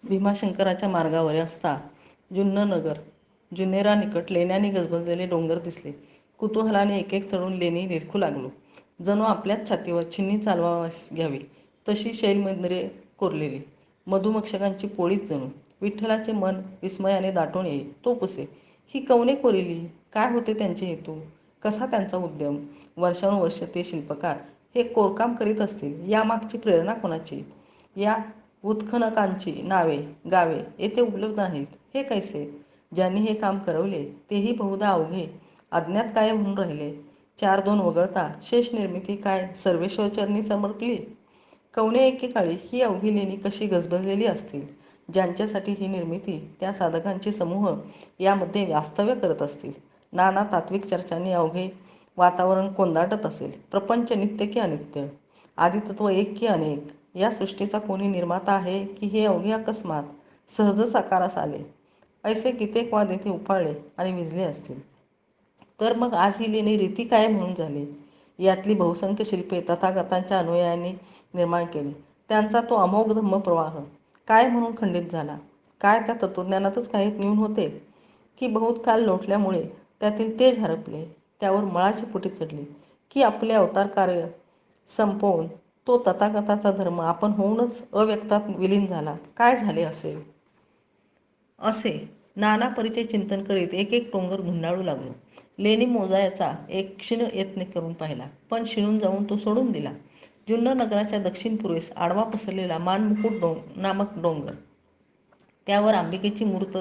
भीमाशंकराच्या मार्गावर असता जुन्ननगर जुन्नेरा निकट लेण्याने गजबजलेले डोंगर दिसले. कुतूहलाने एक एक चढून लेणी निरखू लागलो. जणू आपल्याच छातीवर छिन्नी चालवावयास घ्यावी तशी शैलमंदिरे कोरलेली, मधुमक्षकांची पोळीच जणू. विठ्ठलाचे मन विस्मयाने दाटून येई. तो पुसे. ही कवने कोरिली? काय होते त्यांचे हेतू? कसा त्यांचा उद्यम? वर्षानुवर्ष ते शिल्पकार हे कोरकाम करीत असतील. यामागची प्रेरणा कोणाची? या उत्खनकांची नावे गावे येथे उपलब्ध नाहीत. हे कैसे? ज्यांनी हे काम करवले तेही बहुधा अवघे अज्ञात काय म्हणून राहिले. 4-2 वगळता शेष निर्मिती काय सर्वेश्वरचरणी समर्पली? कवने एकेकाळी ही अवघी लेणी कशी गजबजलेली असतील, ज्यांच्यासाठी ही निर्मिती त्या साधकांचे समूह यामध्ये वास्तव्य करत असतील. नाना तात्विक चर्चांनी अवघे वातावरण कोंदाटत असेल. प्रपंच नित्य की अनित्य, आदितत्व एक की अनेक, या सृष्टीचा कोणी निर्माता आहे की हे अवघे अकस्मात सहजच साकारास आले? ऐसे कित्येक वाद येथे उफाळले आणि विझले असतील. तर मग आज ही लेणी रीती काय म्हणून झाली? यातली बहुसंख्य शिल्पे तथागतांच्या अनुयायांनी निर्माण केली. त्यांचा तो अमोघ धम्मप्रवाह काय म्हणून खंडित झाला? काय त्या तत्त्वज्ञानातच काही न्यून होते की बहुत काल लोटल्यामुळे त्यातील तेज हरपले, त्यावर मळाची पुटी चढली, की आपले अवतार कार्य संपवून तो तथागताचा धर्म आपण होऊनच अव्यक्तात विलीन झाला? काय झाले असेल? असे नाना परिचय चिंतन करीत एक एक डोंगर धुंडाळू लागलो. लेणी मोजायचा एक क्षीण यत्न करून पाहिला, पण शिणून जाऊन तो सोडून दिला. जुन्नर नगराच्या दक्षिण पूर्वेस आडवा पसरलेला मानमुकुट नामक डोंगर, त्यावर अंबिकेची मूर्त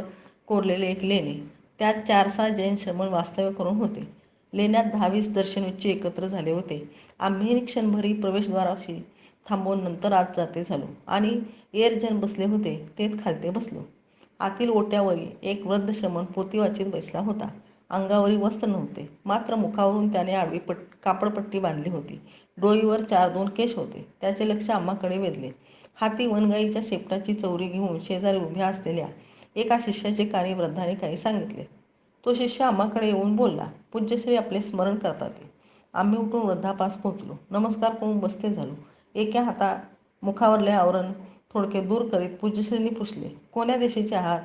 कोरलेले एक लेणे, त्यात 4-6 जैन श्रमण वास्तव्य करून होते. लेण्यात 10-20 दर्शनोच्चे एकत्र झाले होते. आम्ही क्षणभरी प्रवेशद्वाराशी थांबून नंतर आत जाते झालो आणि एरजण बसले होते तेथ खालते बसलो. आतील ओट्यावरी एक वृद्ध श्रमण पोथी वाचीत बसला होता. अंगावरी वस्त्र नव्हते, मात्र मुखावरून त्याने आडवी कापडपट्टी बांधली होती. डोईवर 4-2 केश होते. त्याचे लक्ष आम्हाकडे वेधले. हाती वनगाईच्या शेपटाची चौरी घेऊन शेजारी उभ्या असलेल्या एका शिष्याचे कानी वृद्धाने काही सांगितले. तो शिष्य आम्हाकडे येऊन बोलला, पूज्यश्री आपले स्मरण करतात. आम्ही उठून वृद्धापास पोहोचलो. नमस्कार करून बसते झालो. एका हाता मुखावरले आवरण थोडके दूर करीत पूज्यश्रींनी पुसले, कोण्या देशीचे आहात?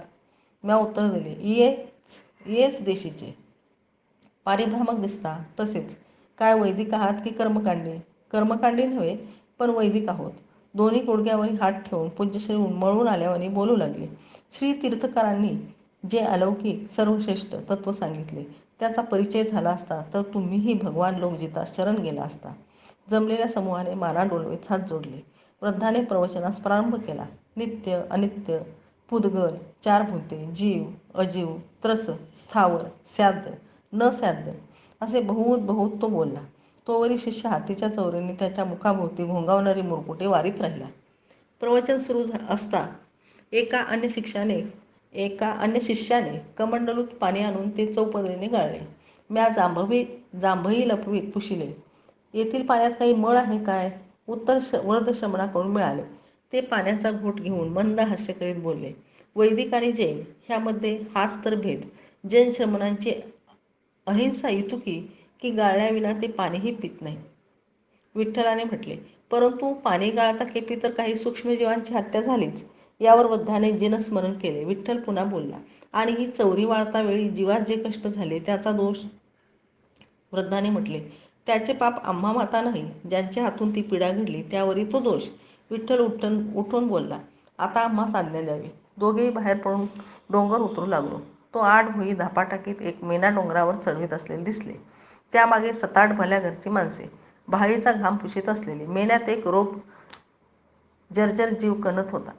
म्या उत्तर दिले, येच देशीचे. पारिभ्रामक दिसता. तसेच काय वैदिक आहात की कर्मकांडी? कर्मकांडी नव्हे, पण वैदिक आहोत. दोन्ही गुडघ्यावरी हात ठेवून पूज्यश्री उन्मळून आल्यावानी बोलू लागले. श्री तीर्थकारांनी जे अलौकिक सर्वश्रेष्ठ तत्त्व सांगितले त्याचा परिचय झाला असता तर तुम्हीही भगवान लोकजितास शरण गेला असता. जमलेल्या समूहाने माना डोलवीत हात जोडले. वृद्धाने प्रवचनास प्रारंभ केला. नित्य अनित्य, पुद्गल, 4 भूते, जीव अजीव, त्रस, स्थावर, साध्य न साध्य असे बहुत तो बोलला. तोवरी शिष्य हातीच्या चौरीने त्याच्या मुखाभोवती घोंगावणारी मुरकुटे वारीत राहिला. प्रवचन सुरू असता एका अन्य शिष्याने कमंडलूत पाणी आणून ते चौपदरीने गाळले. म्या जांभई लपवीत पुशिले, येथील पाण्यात काही मळ आहे काय? उत्तर वृद्ध श्रमणाकडून मिळाले. ते पाण्याचा घोट घेऊन मंद हास्य करीत बोलले, वैदिक आणि जैन ह्यामध्ये हाच तर भेद. जैन श्रमणांची अहिंसा इतुकी की गाळण्याविना ते पाणीही पित नाही. विठ्ठलाने म्हटले, परंतु पाणी गाळता केपी तर काही सूक्ष्मजीवांची हत्या झालीच. यावर वृद्धाने जिनस्मरण केले. विठ्ठल पुन्हा बोलला, आणि ही चौरी वाळता वेळी जीवात जे कष्ट झाले त्याचा दोष? वृद्धाने म्हटले, त्याचे पाप आम्हा माता नाही, ज्यांच्या हातून ती पीडा घडली त्यावरी तो दोष. विठ्ठल उठून बोलला, आता आम्हास आज्ञा द्यावी. दोघेही बाहेर पडून डोंगर उतरू लागलो. तो 8 भुई धापा टाकीत एक मेना डोंगरावर चढवीत असलेले दिसले. त्यामागे 7-8 भल्या घरची माणसे भाळीचा घाम पुशीत असलेली. मेन्यात एक रोग जर्जर जीव कणत होता.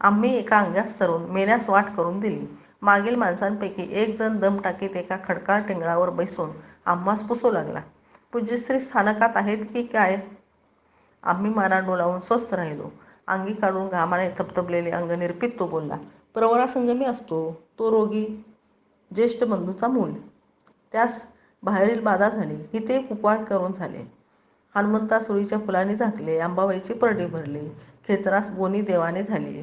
आम्ही एका अंगास चरून मेल्यास वाट करून दिली. मागील माणसांपैकी एक जण दम टाकीत एका खडकाळ टेंगळावर बैसून आम्हास पुसू लागला. पूज्यश्री स्थानकात आहेत की काय? आम्ही माना डोलावून स्वस्थ राहिलो. अंगी काढून घामाने थपथपलेले अंग निर्पीत तो बोलला, प्रवरासंगमी असतो तो रोगी ज्येष्ठ बंधूचा मूल. त्यास बाहेरील बाधा झाली की ते उपवास करून झाले. हनुमंता सुळीच्या फुलांनी झाकले, अंबाबाईची परडी भरली, खेचरास बोनी देवाने झाली.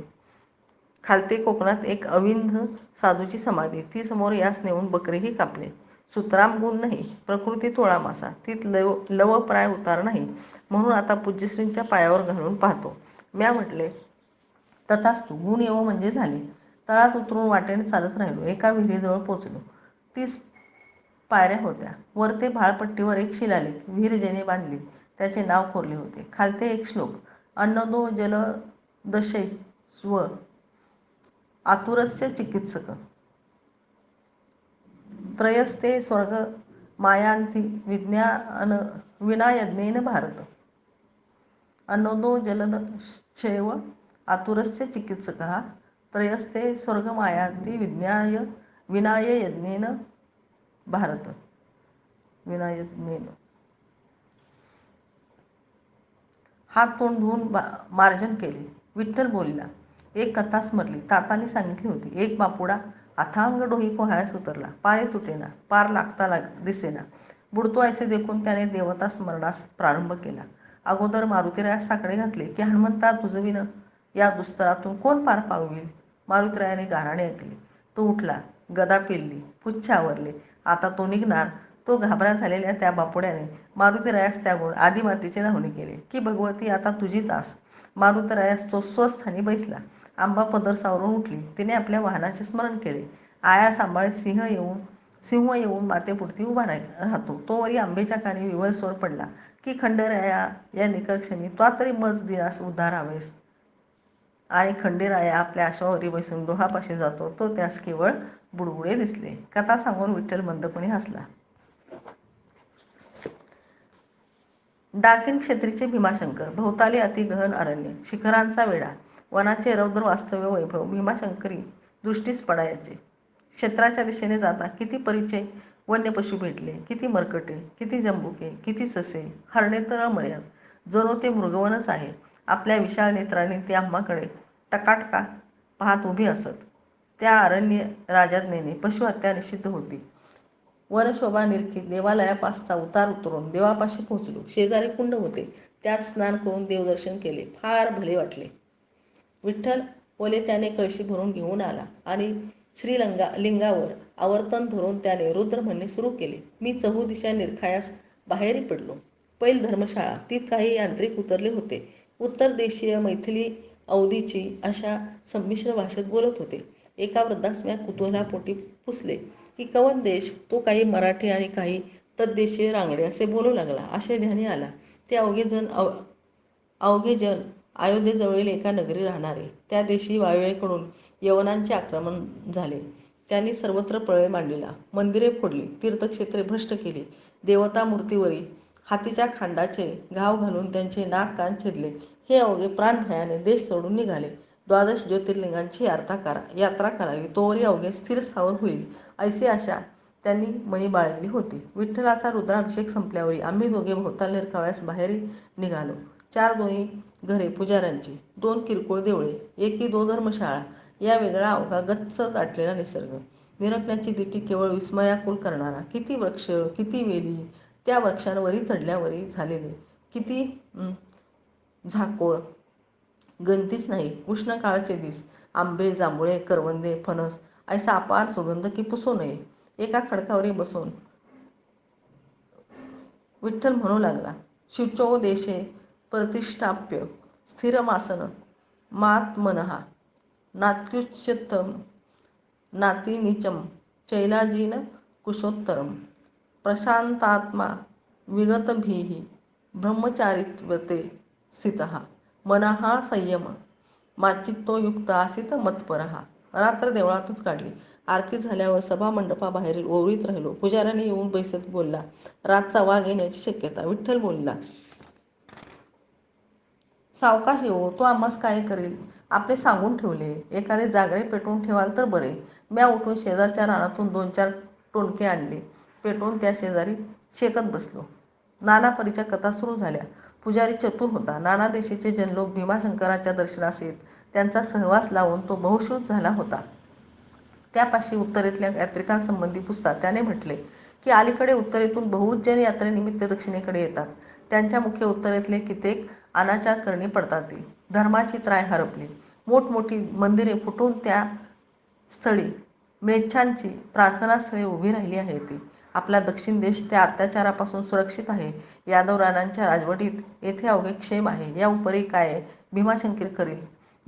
खालते कोकणात एक अविंध साधूची समाधी, ती समोर यास नेऊन बकरीही कापले. सुतराम गुण नाही, प्रकृती तोळा मासा, तीत लवप्राय उतार नाही, म्हणून आता पूज्यश्रींच्या पायावर घालून पाहतो. म्या म्हटले, तथास्तु गुण येवो म्हणजे झाले. तळात उतरून वाटेने चालत राहिलो. एका विहिरीजवळ पोचलो. 30 पायऱ्या होत्या. वर ते भाळपट्टीवर एक शिलालेख, विहीर जेणे बांधली त्याचे नाव कोरले होते. खालते एक श्लोक, अन्नदो जलदशैव आतुरस्य चिकित्सक त्रयस्ते स्वर्ग मायांती विज्ञान विनायज्ञेन भारत. अन्नदो जलदशैव आतुरस्य चिकित्सकः त्रयस्ते स्वर्गमायांती विनायज्ञेन भारत. विनायज्ञेन. हात तोंड धुवून मार्जन केले. विठ्ठल बोलला. एक कथा स्मरली. तातांनी सांगितली होती. एक बापुडा अथांग डोही पोहायस उतरला. पाणी तुटेना, पार लागता दिसेना. बुडतो ऐसे देखून त्याने देवता स्मरणास प्रारंभ केला. अगोदर मारुतीरायास साकडे घातले की हनुमंता तुझविन या दुस्तरातून कोण पार पावईल. मारुतीरायाने गाराणे ऐकले. तो उठला, गदा पेलली, पुच्छ आवरले. आता तो निघणार. तो घाबरा झालेल्या त्या बापुड्याने मारुतीरायास त्यागून आदिमातेचे धावणे केले की भगवती आता तुझीच आस. मारुतीरायास तो स्वस्थानी बैसला. आंबा पदर सावरून उठली. तिने आपल्या वाहनाचे स्मरण केले. आया सांभाळीत सिंह येऊन मातेपुढती उभा राहतो. तोवरी आंबेच्या कानी विवळ स्वर पडला की खंडेराया या निकरक्षणी त्वा तरी मज दिनास उद्धार हवेस. आणि खंडेराया आपल्या अश्वावरी बसून डोहापाशी जातो. तो त्यास केवळ बुडबुडे दिसले. कथा सांगून विठ्ठल मंदपणे हसला. डाकिण क्षेत्रीचे भीमाशंकर. भोवताली अतिगहन अरण्य, शिखरांचा वेढा, वनाचे रौद्र वास्तव्य वैभव भीमाशंकरी दृष्टीस पडायचे. क्षेत्राच्या दिशेने जाता किती परिचय वन्य पशु भेटले, किती मरकटे, किती जंबुके, किती ससे, हरणे तर अमर्याद. जणू ते मृगवनच आहे. आपल्या विशाळ नेत्रांनी ती आम्हाकडे टकाटका पाहत उभी असत. त्या अरण्य राजाज्ञेने पशुहत्या निषिद्ध होती. वनशोभा निरखीत देवालयापासचा उतार उतरून देवापाशी पोहोचलो. शेजारी कुंड होते. त्यात स्नान करून देवदर्शन केले. फार भले वाटले. विठ्ठल ओले त्याने कळशी भरून घेऊन आला आणि लिंगावर आवर्तन धरून त्याने रुद्र म्हणणे सुरू केले. मी चहूदिशा निरखायास बाहेरी पडलो. पैल धर्मशाळा. तीत काही यांत्रिक उतरले होते. उत्तर देशीय, मैथिली, अवधीची अशा संमिश्र भाषेत बोलत होते. एका वृद्धास्म्या कुतूहलापोटी पुसले की कवन देश. तो काही मराठी आणि काही तद्देशीय रांगडे असे बोलू लागला. असे ध्यानी आला. ते अवघे जन अयोध्येजवळील एका नगरी राहणारे. त्या देशी वायव्येकडून यवनांचे आक्रमण झाले. त्यांनी सर्वत्र प्रळय मांडलेला. मंदिरे फोडली, तीर्थक्षेत्रे भ्रष्ट केली. देवता मूर्तीवरी हातीच्या खांडाचे घाव घालून त्यांचे नाक कान छेदले. हे अवघे प्राणभयाने देश सोडून निघाले. 12 ज्योतिर्लिंगांची यात्रा करावी, तोवरी अवघे स्थिर स्थावर होईल ऐसी आशा त्यांनी मनी बाळगली होती. विठ्ठलाचा रुद्राभिषेक संपल्यावरी आम्ही दोघे भोवताल निरखाव्यास बाहेर निघालो. 4 दोन्ही घरे पुजाऱ्यांची, 2 किरकोळ देवळे, एकी 2 धर्मशाळा, या वेगळा अवघा गच्च दाटलेला निसर्ग. निरखण्याची दिटी केवळ विस्मयाकुल करणारा. किती वृक्ष, किती वेली, त्या वृक्षांवरी चढल्यावरी झालेले किती झाकोळ, गणतीच नाही. उष्ण काळचे दिस, आंबे, जांभुळे, करवंदे, फणस ऐसा अपार सुगंध की पुसू नये. एका खडकावरी बसून विठ्ठल म्हणू लागला. शुचो देशे प्रतिष्ठाप्य स्थिरमासन मात्मनः नात्युच्यतम नातिनीचम चैलाजीन कुशोत्तरम प्रशांतात्मा विगतभीः ब्रह्मचारित्वते स्थितः मनः संयम माचित्तो युक्त आसित मत्परः. रात्र देवळातच काढली. आरती झाल्यावर सभामंडपाबाहेरील ओवळीत राहिलो. पुजाऱ्याने येऊन बैसत बोलला. रातचा वाघ येण्याची शक्यता. विठ्ठल बोलला. सावकाश येऊ, तो आम्हास काय करील. आपले सांगून ठेवले. एखादे जागरे पेटवून ठेवाल तर बरे. म्या उठून शेजारच्या रानातून 2-4 टोणके आणले. पेटवून त्या शेजारी शेकत बसलो. नाना परीच्या कथा सुरू झाल्या. पुजारी चतुर होता. नाना देशीचे जनलोक भीमाशंकराच्या दर्शनास येत. त्यांचा सहवास लावून तो बहुश्रुत झाला होता. त्यापाशी उत्तरेतल्या यात्रिकांसंबंधी पुसता त्याने म्हटले की अलीकडे उत्तरेतून बहुच जन यात्रेनिमित्त दक्षिणेकडे येतात. त्यांच्या मुख्य उत्तरेतले कित्येक अनाचार करणी पडतात. धर्माची त्राय हरपली. मोठमोठी मंदिरे फुटून त्या स्थळी म्लेच्छांची प्रार्थनास्थळे उभी राहिली आहेत. आपला दक्षिण देश त्या अत्याचारापासून सुरक्षित आहे. यादव राणांच्या राजवटीत येथे अवघे क्षेम आहे. या उपरी काय भीमाशंकर करील.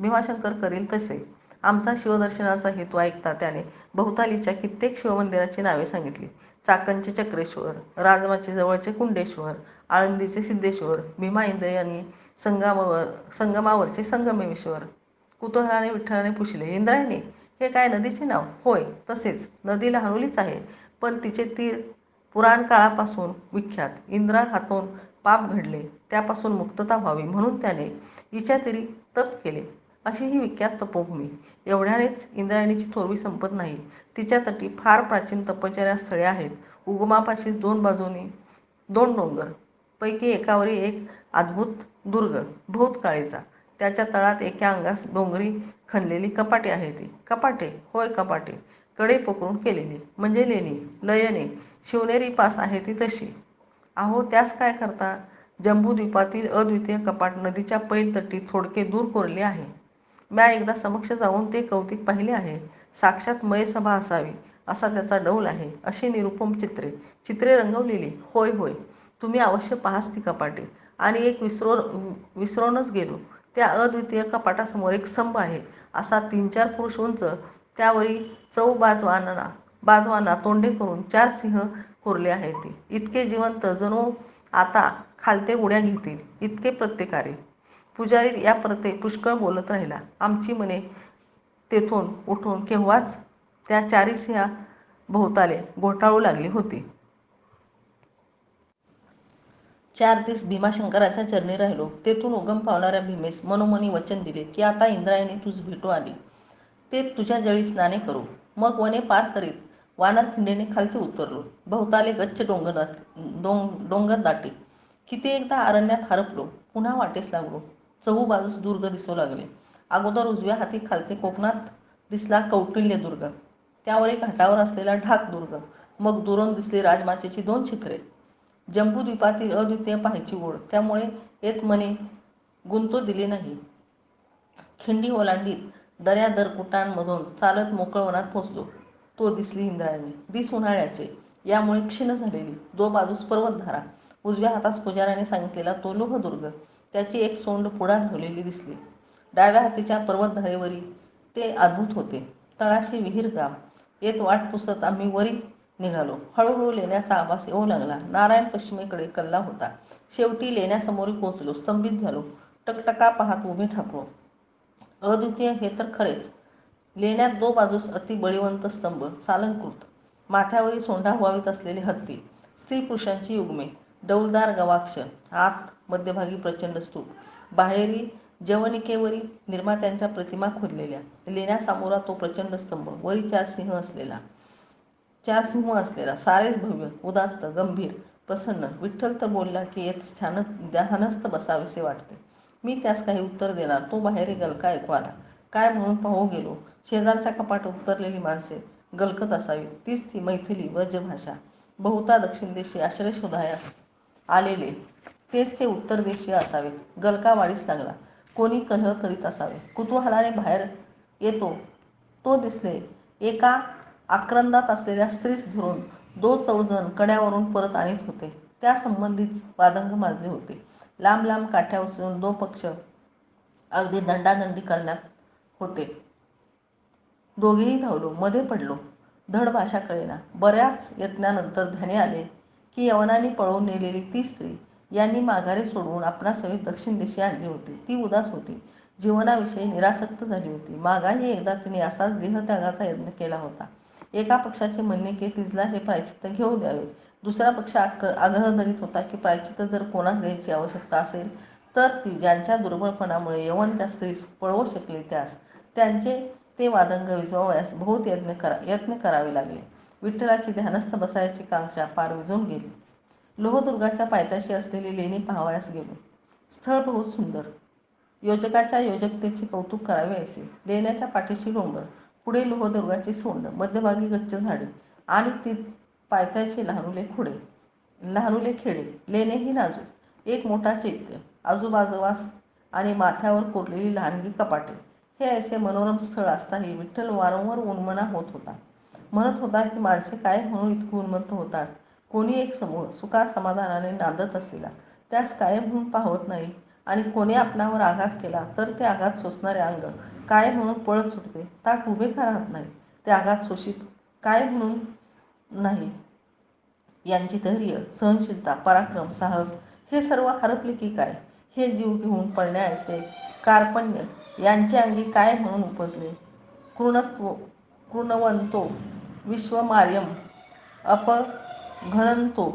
भीमाशंकर करील तसे. आमचा शिवदर्शनाचा हेतू ऐकता त्याने भोवतालीच्या कित्येक शिवमंदिराची नावे सांगितली. चाकणचे चक्रेश्वर, राजमाचे जवळचे कुंडेश्वर, आळंदीचे सिद्धेश्वर, भीमा इंद्रायणी संगमावरचे संगमेश्वर. कुतूहलाने विठ्ठलाने पुसले, इंद्रायणी हे काय नदीचे नाव? होय, तसेच. नदी लहानुलीच आहे, पण तिचे तीर पुराण काळापासून विख्यात. इंद्रा हातून पाप घडले, त्यापासून मुक्तता व्हावी म्हणून त्याने हिच्या तीरी तप केले, अशी ही विख्यात तपोभूमी. एवढ्यानेच इंद्रायणीची थोरवी संपत नाही. तिच्या तटी फार प्राचीन तपश्चर्या स्थळे आहेत. उगमापाशीच दोन बाजूनी दोन डोंगर, पैकी एकावरी एक अद्भुत दुर्ग भूतकाळीचा. त्याच्या तळात एका अंगास डोंगरी खणलेली कपाटे आहेत. ती कपाटे? होय, कपाटे. कडे पकडून केलेली, म्हणजे लेणी, लयने. शिवनेरी पास आहे ती तशी. अहो, त्यास काय करता? जंबूद्वीपातील अद्वितीय कपाट नदीच्या पैल तटी थोडके दूर कोरले आहे. म्या एकदा समक्ष जाऊन ते कौतिक पाहिले आहे. साक्षात मयसभा असावी असा त्याचा डौल आहे. अशी निरुपम चित्रे रंगवलेली. होय होय, तुम्ही अवश्य पाहाच ती कपाटे. आणि एक विसरूनच गेलो, त्या अद्वितीय कपाटासमोर एक स्तंभ आहे, असा 3-4 पुरुष उंच. त्यावरी बाजवांना तोंडे करून 4 सिंह कोरले आहेत. इतके जिवंत, जणू आता खालते उड्या घेतील इतके प्रत्येकारे. पुजारी या प्रते पुष्कळ बोलत राहिला. आमची मने तेथून उठून केव्हाच त्या 4 सिंहा भोवताले घोटाळू लागली होती. 4 दिस भीमाशंकराच्या चरणी राहिलो. तेथून उगम पावणाऱ्या भीमेस मनोमनी वचन दिले की आता इंद्रायणी तुझ भेटू आली, ते तुझ्या जळी स्नाने करू. मग वने पार करीत वानरखिंडीने खालती उतरलो. भोवताले गच्च डोंगर दाटे. किती एकदा अरण्यात हरपलो, पुन्हा वाटेस लागलो. चहूबाजूस दुर्ग दिसू लागले. अगोदर उजव्या हाती खालते कोकणात दिसला कौटिल्य दुर्ग, त्यावरी घाटावर असलेला ढाक दुर्ग. मग दुरून दिसली राजमाचेची 2 शिखरे. जंबूद्वीपातील अद्वितीय पाहायची ओढ, त्यामुळे येत मने गुंतो दिले नाही. खिंडी ओलांडीत दऱ्या दरकुटांमधून चालत मोकळवनात पोचलो. तो दिसली इंद्रायणी. दिस उन्हाळ्याचे, यामुळे क्षीण झालेली. 2 बाजूस पर्वतधारा. उजव्या हातास पुजाऱ्याने सांगितलेला तो लोहदुर्ग, त्याची एक सोंड पुढा धावलेली दिसली. डाव्या हातीच्या पर्वतधारेवरी ते अद्भुत होते. तळाशी विहीर ग्राम. येत वाट पुसत आम्ही वरी निघालो. हळूहळू लेण्याचा आवाज येऊ लागला. नारायण पश्चिमेकडे कल्ला होता. शेवटी लेण्यासमोरी पोचलो. स्तंभित झालो. टकटका पाहत उभे ठाकलो. अद्वितीय हे तर खरेच. लेण्यात 2 बाजूस अति बळीवंत स्तंभ सालंकृत, माथ्यावरी सोंढा व्हावीत असलेले हत्ती, स्त्री पुरुषांची युग्मे, डौलदार गवाक्ष, आत मध्यभागी प्रचंड स्तूप, बाहेरी जवनिकेवरी निर्मात्यांच्या प्रतिमा खोदलेल्या. लेण्यासामोरा तो प्रचंड स्तंभ, वरी 4 सिंह असलेला, सारेच भव्य, उदात्त, गंभीर, प्रसन्न. विठ्ठल तर बोलला की येत ध्यानस्थ बसावेसे वाटते. मी त्यास काही उत्तर देणार, तो बाहेर गलका ऐकू आला. काय म्हणून पाहू गेलो. शेजारच्या कपाटात उतरलेली माणसे गलकत असावीत, तीच ती मैथिली व्रजभाषा. बहुता दक्षिण देशी आश्रय शोधायास आलेले तेच ते उत्तर देशीय असावेत. गलका वाढीस लागला. कोणी कलह करीत असावे. कुतूहलाने बाहेर येतो तो दिसले एका आक्रंदात असलेल्या स्त्रीस धरून 2 चौजण कड्यावरून परत आणीत होते. त्या संबंधीच वादंग माजले होते. लांब लांब काठ्या उचलून 2 पक्ष अगदी दंडादंडी करण्यात होते. दोघेही धावलो. मध्ये पडलो. धड भाषा कळेना. बऱ्याच यत्नानंतर ध्यानी आले की यवनांनी पळवून नेलेली ती स्त्री यांनी माघारे सोडवून आपणासहित दक्षिण देशी आणली होती. ती उदास होती. जीवनाविषयी निरासक्त झाली होती. मागाही एकदा तिने असाच देहत्यागाचा यत्न केला होता. एका पक्षाचे म्हणणे की तिजला हे प्रायश्चित्त घेऊ द्यावे. दुसरा पक्ष आग्रह धरीत होता की प्रायश्चित्त जर कोणास द्यायची आवश्यकता असेल तर ती ज्यांच्या दुर्बळपणामुळे यवन त्या स्त्रीस पळवू शकले त्यास. त्यांचे ते वादंग विझवावयास बहुत यत्न करावे लागले. विठ्ठलाची ध्यानस्थ बसायची कांक्षा पार विझून गेली. लोहदुर्गाच्या पायथ्याशी असलेली लेणी पाहावयास गेलो. स्थळ बहुत सुंदर. योजकाच्या योजकतेचे कौतुक करावे ऐसे. लेण्याच्या पाठीशी डोंगर, पुढे लोहदुर्गाची सोंड, मध्यभागी गच्च झाडे आणि ती पायथ्याचे लहानुले खेडे. लेणेही नाजूक. एक मोठा चैत्य, आजूबाजूवास आणि माथ्यावर कोरलेली लहानगी कपाटे. हे असे मनोरम स्थळ असताही विठ्ठल वारंवार उन्मना होत होता. म्हणत होता की माणसे काय म्हणून इतकी उन्मत्त होतात. कोणी एक समूह सुखा समाधानाने नांदत असलेला त्यास काय म्हणून पाहवत नाही आणि कोणी आपणावर आघात केला तर ते आघात सोसणारे अंग काय म्हणून पळत सुटते. ताठ उभे का राहत नाही. ते आघात शोषित काय म्हणून नाही. यांची धैर्य, सहनशीलता, पराक्रम, साहस हे सर्व हरपले की काय. हे जीव घेऊन पळण्याऐसे कार्पण्य यांचे अंगी काय म्हणून उपजले. कृणवंतो विश्वमार्यम अपघणंतो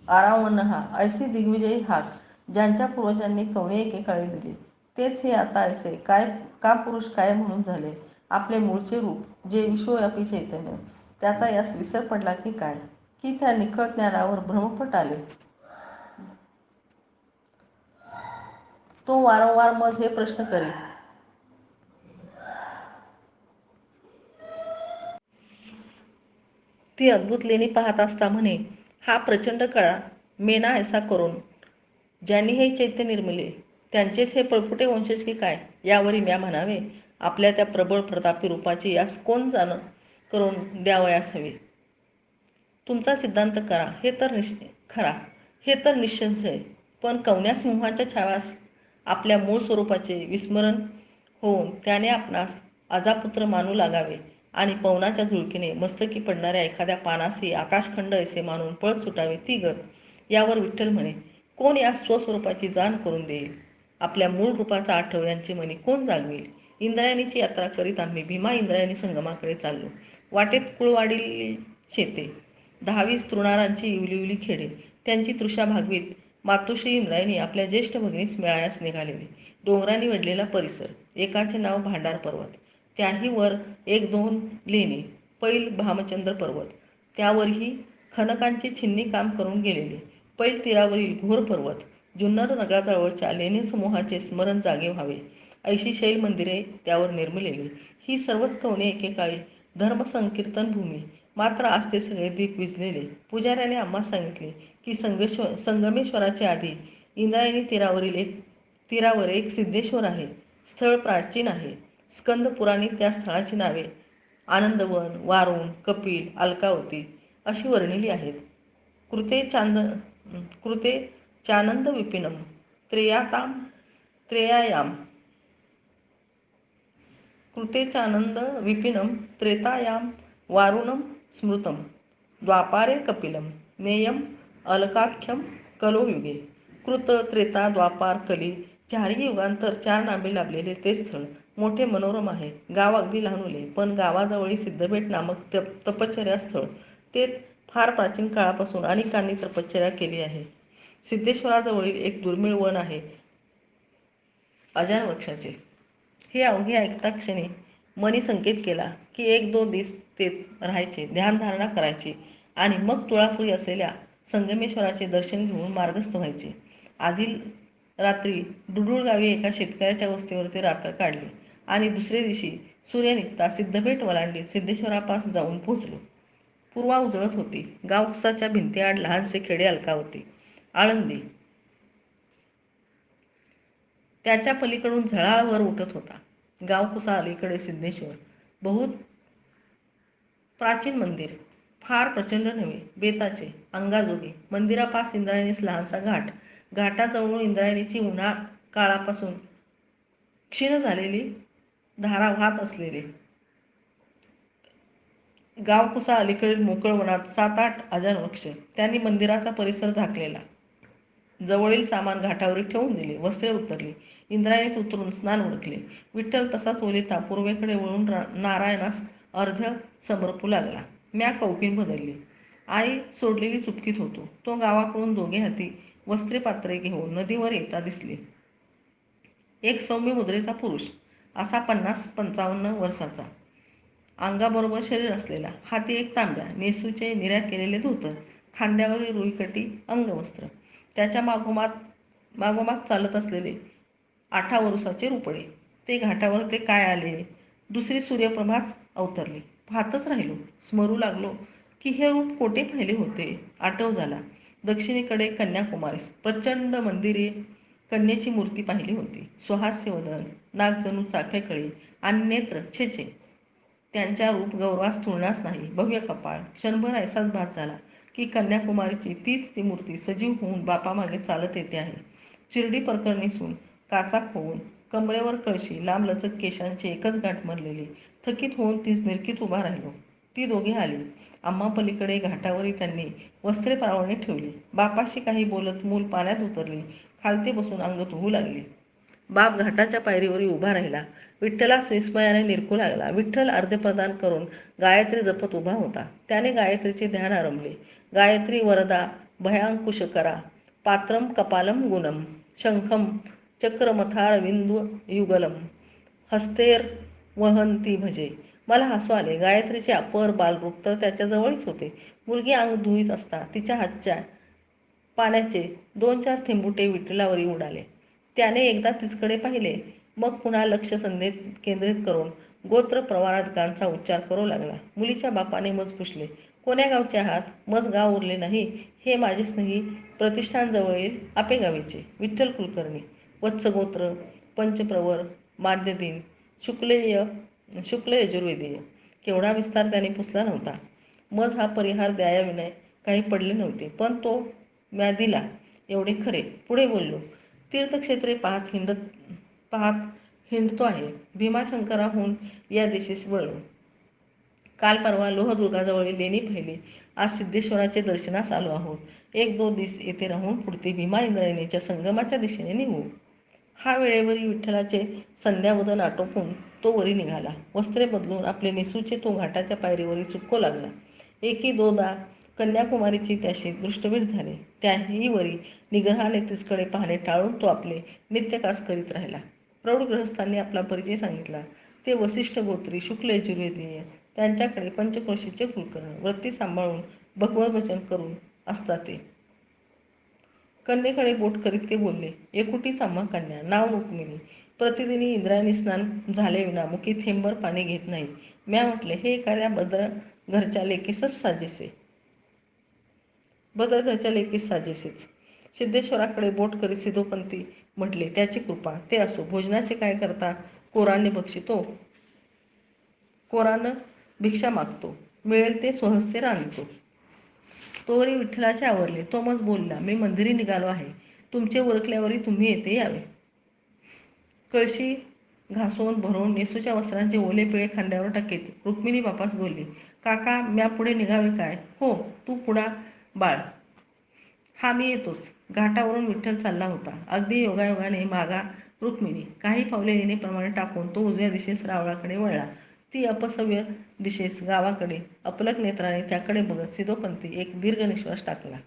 आरावणहा ऐसे दिग्विजयी हाक ज्यांच्या पूर्वजांनी कवणे एकेकाळी दिले, तेच हे आता ऐसे काय का पुरुष काय म्हणून झाले. आपले मूळचे रूप जे विश्वव्यापी चैतन्य त्याचा यास विसर पडला की काय, की त्या निखळ ज्ञानावर भ्रमपट आले. तो वारंवार मज हे प्रश्न करी. ती अद्भुत लेणी पाहत असता म्हणे, हा प्रचंड कळा मेना ऐसा करून ज्यांनी हे चैत्य निर्मिले त्यांचेच हे पळपुटे वंशज की काय. यावरी म्या म्हणावे, आपल्या त्या प्रबळ प्रतापी रूपाचे यास कोण जाण करून द्यावयास हवे. तुमचा सिद्धांत खरा हे तर निश्चय, पण कवन्या सिंहाच्या छाव्यास आपल्या मूळ स्वरूपाचे विस्मरण होऊन त्याने आपणास अजापुत्र मानू लागावे आणि पवनाच्या झुळकीने मस्तकी पडणाऱ्या एखाद्या पानासी आकाशखंड ऐसे मानून पळत सुटावे ती गत. यावर विठ्ठल म्हणे, कोण या स्वस्वरूपाची जाण करून देईल. आपल्या मूळ रूपाचा आठव यांची मनी कोण जागवेल. इंद्रायणीची यात्रा करीत आम्ही भीमा इंद्रायणी संगमाकडे चाललो. वाटेत कुळवाडील शेते, 10-20 तृणारांची इवली खेडे, त्यांची तृषा भागवीत मातोश्री इंद्रायणी आपल्या ज्येष्ठ भगिनीस मिळायास निघालेली. डोंगरांनी वेढलेला परिसर, एकाचे नाव भांडार पर्वत, त्याही वर 1-2 लेणी, पैल भामचंद्र पर्वत, त्यावरही खनकांची छिन्नी काम करून गेलेले, पैल तीरावरील घोर पर्वत, जुन्नर नगराजवळच्या लेणी समूहाचे स्मरण जागे व्हावे ऐशी शैल मंदिरे त्यावर निर्मिलेली. ही सर्वच कवणे एकेकाळी धर्मसंकीर्तन भूमी. मात्र आज ते सगळे दीप विझलेले. पुजाऱ्याने आम्हास सांगितले की संगमेश्वराच्या आधी इंद्रायणी तीरावर एक सिद्धेश्वर आहे. स्थळ प्राचीन आहे. स्कंद पुराणी त्या स्थळाची नावे आनंदवन, वारुण, कपिल, अलकावती अशी वर्णिली आहेत. कृते चानंद विपिनम त्रेयायाम कृतेचानंद विपिनम त्रेतायां वारुणम स्मृतम द्वापारे कपिलम नेयम अलकाख्यम कलोयुगे. कृत, त्रेता, द्वापार, कली चारही युगांतर 4 नांबे लाभलेले ते स्थळ मोठे मनोरम आहे. गाव अगदी लहानुले, पण गावाजवळी सिद्धभेट नामक तपश्चर्या स्थळ. ते फार प्राचीन काळापासून अनेकांनी तपश्चर्या केली आहे. सिद्धेश्वराजवळील एक दुर्मिळ वन आहे अजान वृक्षाचे. हे अवघे ऐकता क्षणी मनी संकेत केला की 1-2 दिवस तेथ राहायचे, ध्यानधारणा करायची आणि मग तुळापुरी असलेल्या संगमेश्वराचे दर्शन घेऊन मार्गस्थ व्हायचे. आधी रात्री डुडुळ गावी एका शेतकऱ्याच्या वस्तीवरती रात्र काढली आणि दुसरे दिवशी सूर्य निघता सिद्धभेट वलांडीत सिद्धेश्वरापास जाऊन पोहोचलो. पूर्वा उजळत होती. गावकुसाच्या भिंतीआड लहानसे खेडे अलकावती. आळंदी त्याच्या पलीकडून झळाळ वर उठत होता. गावकुसा अलीकडे सिद्धेश्वर. बहुत प्राचीन मंदिर, फार प्रचंड नव्हे, बेताचे, अंगाजोगे. मंदिरापास इंद्रायणीस लहानसा घाट, घाटाजवळून इंद्रायणीची उन्हाळ काळापासून क्षीण झालेली धारा वाहत असलेले. गावकुसा अलीकडील मोकळ वनात 7-8 अजान वृक्ष. त्यांनी मंदिराचा परिसर झाकलेला. जवळील सामान घाटावरी ठेवून दिले. वस्त्रे उतरली. इंद्रायणीत उतरून स्नान उरकले. विठ्ठल तसाच ओलिता पूर्वेकडे वळून नारायणास अर्ध्य समर्पू लागला. म्या कौपीन बदलली. आई सोडलेली चुपकीत होतो. तो गावाकडून दोघे हाती वस्त्रे पात्रे घेऊन नदीवर येता दिसले. एक सौम्य मुद्रेचा पुरुष, असा 50-55 वर्षाचा, अंगाबरोबर शरीर असलेला, हाती एक तांब्या, नेसूचे निर्या केलेले धोतर, खांद्यावरील रुईकटी अंगवस्त्र, त्याच्या मागोमाग चालत असलेले 8 वरुसाचे रुपडे. ते घाटावर ते काय आले. दुसरी सूर्यप्रभाच अवतरली. पाहतच राहिलो. स्मरू लागलो की हे रूप कोठे पाहिले होते. आठव झाला. दक्षिणेकडे कन्याकुमारीस प्रचंड मंदिरे कन्येची मूर्ती पाहिली होती. सुहास्य वदन, नाक जणू चाफेकळी आणि नेत्र छे, त्यांच्या रूप गौरवास तुलनाच नाही. भव्य कपाळ. क्षणभर ऐसाच भास झाला की कन्याकुमारीची तीच ती मूर्ती सजीव होऊन बापामागे चालत येते आहे. चिरडी प्रकरणी सून, काचा खोवून, कमरेवर कळशी, लांबलचक केशांची एकच गाठ मारलेली, थकीत होऊन तीच निरखीत उभा राहिलो. ती दोघे आली. आम्हा पलीकडे घाटावरी त्यांनी वस्त्रे पाळवणी ठेवली. बापाशी काही बोलत मूल पाण्यात उतरली. खालती बसून अंग धुवू लागली. बाप घाटाच्या पायरीवर उभा राहिला. विठ्ठलास विस्मयाने निरखू लागला. विठ्ठल अर्धप्रदान करून गायत्री जपत उभा होता. त्याने गायत्रीचे ध्यान आरंभले. गायत्री वरदा भयांकुशकरा पात्रम कपालम गुणम शंखम चक्रमथारविंदु युगलम हस्तेर वहंती भजे. मला हसू आले. गायत्रीचे अपर बालरूप तर त्याच्याजवळच होते. मुलगी अंग धुईत असता तिच्या हातच्या पाण्याचे 2-4 थेंबुटे विठ्ठलावरी उडाले. त्याने एकदा तिचकडे पाहिले. मग पुन्हा लक्ष संदेत केंद्रित करून गोत्र प्रवाराधिकांचा उच्चार करू लागला. मुलीच्या बापाने मज पुसले. कोण्या गावचे आहात? मज गाव उरले नाही. हे माझे स्नेही प्रतिष्ठानजवळील आपेगावीचे विठ्ठल कुलकर्णी. वत्सगोत्र, पंचप्रवर, माध्यदीन, शुक्ल यजुर्वेदीय. केवढा विस्तार त्याने पुसला नव्हता. मज हा परिहार द्यायाविनय काही पडले नव्हते. पण तो म्या दिला एवढे खरे. पुढे बोललो. तीर्थक्षेत्रे पाहत हिंडतो आहे. भीमाशंकराहून या दिशेस वळलो. काल परवा लोहदुर्गाजवळील लेणी पाहिली. आज सिद्धेश्वराचे दर्शनास आलो आहोत. 1-2 दिवस येथे राहून पुढते भीमा इंद्रायणीच्या संगमाच्या दिशेने निघू. हा वेळेवरी विठ्ठलाचे संध्यावदन आटोपून तो वरी निघाला. वस्त्रे बदलून आपले निसूचे तो घाटाच्या पायरीवरी चुक्को लागला. एकी दोदा कन्याकुमारीची त्याशी दृष्टभेट झाली. त्याही वरी निग्रहाने तिसकडे पाहणे टाळून तो आपले नित्यकास करीत राहिला. प्रौढ गृहस्थांनी आपला परिचय सांगितला. ते वसिष्ठ गोत्री, शुक्ल यजुर्वेदीय. त्यांच्याकडे पंचक्रोशीचे कुलकर्ण, वृत्ती सांभाळून भगवत वचन करून असतात ते. कन्येकडे बोट करीत ते बोलले. एकुटीच आम्हा कन्या, नाव रुक्मिणी. प्रतिदिनी इंद्रायणी स्नान झाले विना मुखी थेंबर पाणी घेत नाही. म्या म्हटले, हे एखाद्या भद्र घरच्या लेकीसच साजेसे. भद्र घरच्या लेकीस साजेसेच. सिद्धेश्वराकडे बोट करीत सिद्धोपंती म्हटले, त्याची कृपा. ते असो. भोजनाचे काय करता? कोराने बक्षितो. कोरानं भिक्षा मागतो. मिळेल ते स्वहस्ते रांधतो. तोवरी विठ्ठलाचे आवरले. तो मज बोलला, मी मंदिरी निघालो आहे. तुमचे उरकल्यावरी तुम्ही येथे यावे. कळशी घासून भरून नेसूच्या वस्त्रांचे ओले पिळे खांद्यावर टाकीत रुक्मिणी बापास बोलली, काका, म्या पुढे निघावे काय? हो, तू पुढा बाळ. हा मी येतोच. घाटावरून विठ्ठल चालला होता. अगदी योगायोगाने मागा रुक्मिणी. काही पावले येणेप्रमाणे टाकून तो उजव्या दिशेस रावळाकडे वळला. ती अपसव्य दिशेस गावाकडे अपलक नेत्राने त्याकडे बघत सिद्धोपंती एक दीर्घ निश्वास टाकला.